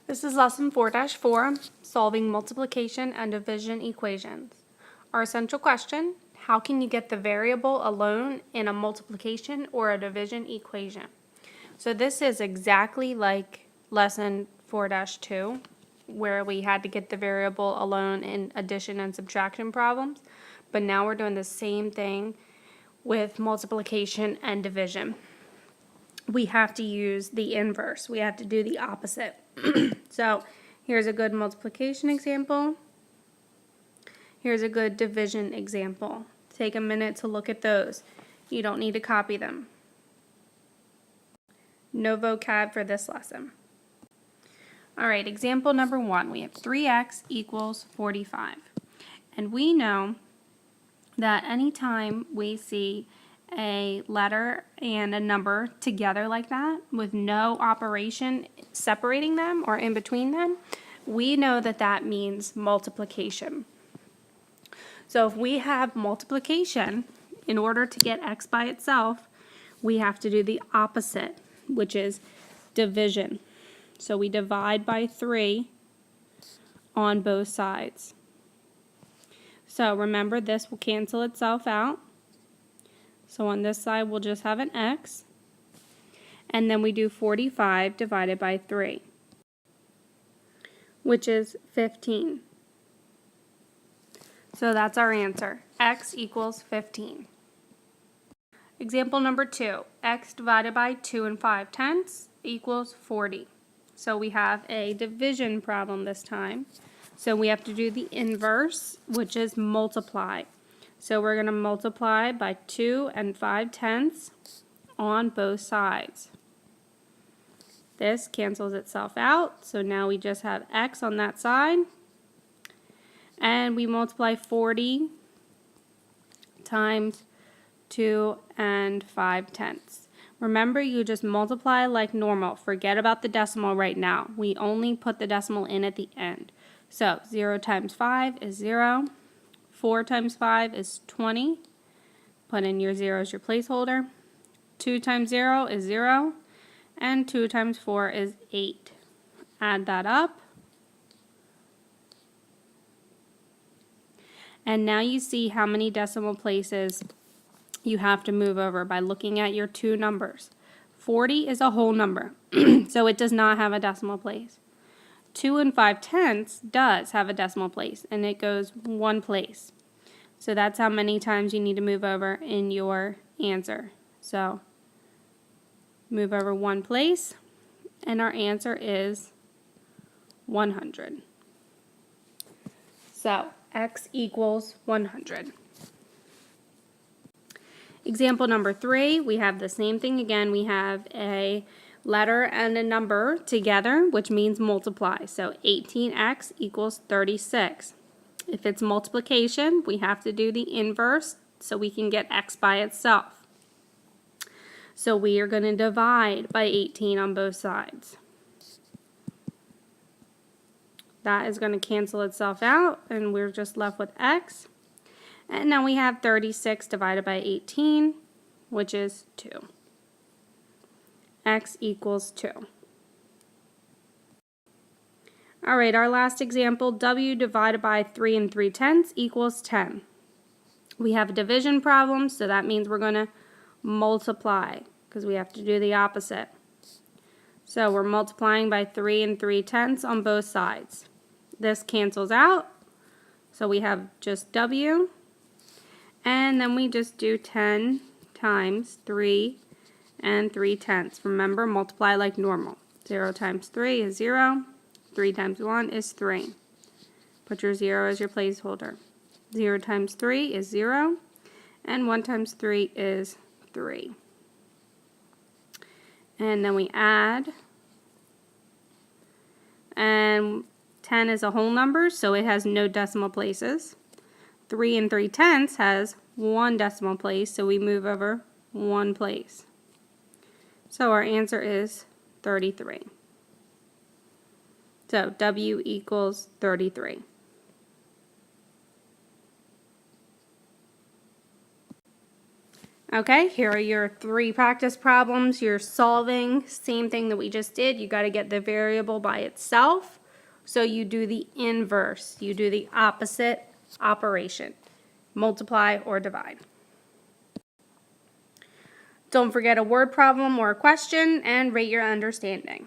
This is lesson 4-4, solving multiplication and division equations. Our essential question, how can you get the variable alone in a multiplication or a division equation? So this is exactly like lesson 4-2, where we had to get the variable alone in addition and subtraction problems, but now we're doing the same thing with multiplication and division. We have to use the inverse. We have to do the opposite. So here's a good multiplication example. Here's a good division example. Take a minute to look at those. You don't need to copy them. No vocab for this lesson. All right, example number 1. We have 3x equals 45. And we know that anytime we see a letter and a number together like that with no operation separating them or in between them, we know that that means multiplication. So if we have multiplication, in order to get x by itself, we have to do the opposite, which is division. So we divide by 3 on both sides. So remember, this will cancel itself out. So on this side, we'll just have an x. And then we do 45 divided by 3, which is 15. So that's our answer. X equals 15. Example number 2. X divided by 2 5/10 equals 40. So we have a division problem this time. So we have to do the inverse, which is multiply. So we're going to multiply by 2 5/10 on both sides. This cancels itself out, so now we just have x on that side. And we multiply 40 times 2 5/10. Remember, you just multiply like normal. Forget about the decimal right now. We only put the decimal in at the end. So 0 times 5 is 0. 4 times 5 is 20. Put in your 0 as your placeholder. 2 times 0 is 0. And 2 times 4 is 8. Add that up. And now you see how many decimal places you have to move over by looking at your two numbers. 40 is a whole number, so it does not have a decimal place. 2 5/10 does have a decimal place, and it goes one place. So that's how many times you need to move over in your answer. So move over one place, and our answer is 100. So x equals 100. Example number 3, we have the same thing again. We have a letter and a number together, which means multiply. So 18x equals 36. If it's multiplication, we have to do the inverse so we can get x by itself. So we are going to divide by 18 on both sides. That is going to cancel itself out, and we're just left with x. And now we have 36 divided by 18, which is 2. X equals 2. All right, our last example, w divided by 3 3/10 equals 10. We have a division problem, so that means we're going to multiply because we have to do the opposite. So we're multiplying by 3 3/10 on both sides. This cancels out, so we have just w. And then we just do 10 times 3 3/10. Remember, multiply like normal. 0 times 3 is 0. 3 times 1 is 3. Put your 0 as your placeholder. 0 times 3 is 0. And 1 times 3 is 3. And then we add. And 10 is a whole number, so it has no decimal places. 3 3/10 has one decimal place, so we move over one place. So our answer is 33. So w equals 33. Okay, here are your 3 practice problems. You're solving, same thing that we just did. You got to get the variable by itself. So you do the inverse. You do the opposite operation. Multiply or divide. Don't forget a word problem or a question and rate your understanding.